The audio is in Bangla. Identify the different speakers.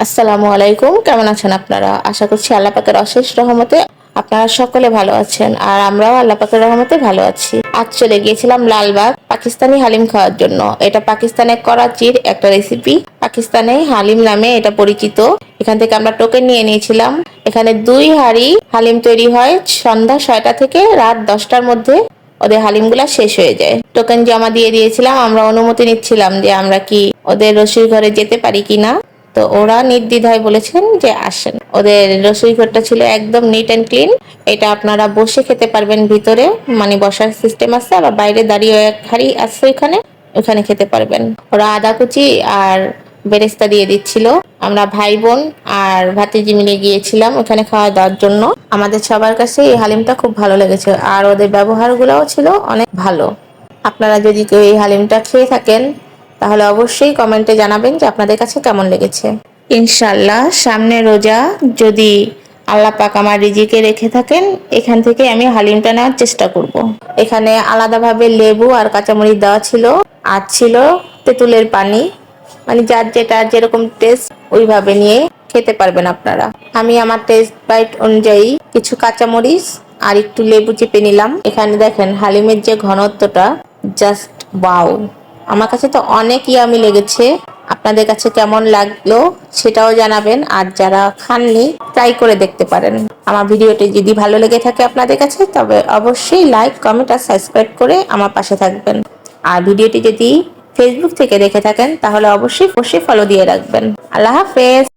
Speaker 1: আসসালামু আলাইকুম, কেমন আছেন আপনারা? আশা করছি আল্লাহ পাকের অশেষ রহমতে আপনারা সকলে ভালো আছেন, আর আমরাও আল্লাহ পাকের রহমতে ভালো আছি। আজ চলে গিয়েছিলাম লালবাগ পাকিস্তানি হালিম খাওয়ার জন্য। এটা পাকিস্তানের করাচির একটা রেসিপি। পাকিস্তানে হালিম নামে এটা পরিচিত। এখান থেকে আমরা টোকেন নিয়ে নিয়েছিলাম। এখানে 2 হাঁড়ি হালিম তৈরি হয়। সন্ধ্যা 6টা থেকে রাত 10টার মধ্যে ওদের হালিমগুলা শেষ হয়ে যায়। টোকেন জমা দিয়ে দিয়েছিলাম। আমরা অনুমতি নিচ্ছিলাম যে আমরা কি ওদের রসুই ঘরে যেতে পারি কিনা। তো ওরা নির্দ্বিধায় বলেছেন যে আসেন। ওদের রসুই ঘরটা ছিল একদম নিট অ্যান্ড ক্লিন। এটা আপনারা বসে খেতে পারবেন, ভিতরে মানে বসার সিস্টেম আছে, আবার বাইরে দাঁড়িয়ে এক হাঁড়ি আছে ওখানে খেতে পারবেন। ওরা আদা কুচি আর বেরেস্তা দিয়ে দিচ্ছিল। আমরা ভাই বোন আর ভাতিজি মিলে গিয়েছিলাম ওখানে খাওয়া দাওয়ার জন্য। আমাদের সবার কাছে এই হালিমটা খুব ভালো লেগেছে, আর ওদের ব্যবহারগুলোও ছিল অনেক ভালো। আপনারা যদি কেউ এই হালিমটা খেয়ে থাকেন তাহলে অবশ্যই কমেন্টে জানাবেন যে আপনাদের কাছে কেমন লেগেছে। ইনশাআল্লাহ সামনে রোজা যদি আল্লাহ পাক আমার রিজিকে রেখে থাকেন, এখান থেকে আমি হালিমটা নেওয়ার চেষ্টা করব। এখানে আলাদাভাবে লেবু আর কাঁচামরিচ দেওয়া ছিল, আর ছিল তেঁতুলের পানি। মানে যার যেটা যেরকম টেস্ট ওইভাবে নিয়ে খেতে পারবেন আপনারা। আমি আমার টেস্ট বাইট অনুযায়ী কিছু কাঁচামরিচ আর একটু লেবু চিপে নিলাম। এখানে দেখেন হালিমের যে ঘনত্বটা, জাস্ট ওয়াও! আমার কাছে তো অনেক ইয়ামি লেগেছে। আপনাদের কাছে কেমন লাগলো সেটাও জানাবেন, আর যারা খাননি ট্রাই করে দেখতে পারেন। আমার ভিডিওটি যদি ভালো লেগে থাকে আপনাদের কাছে, তবে অবশ্যই লাইক, কমেন্ট আর সাবস্ক্রাইব করে আমার পাশে থাকবেন। আর ভিডিওটি যদি ফেসবুক থেকে দেখে থাকেন তাহলে অবশ্যই ফলো দিয়ে রাখবেন। আল্লাহ হাফেজ।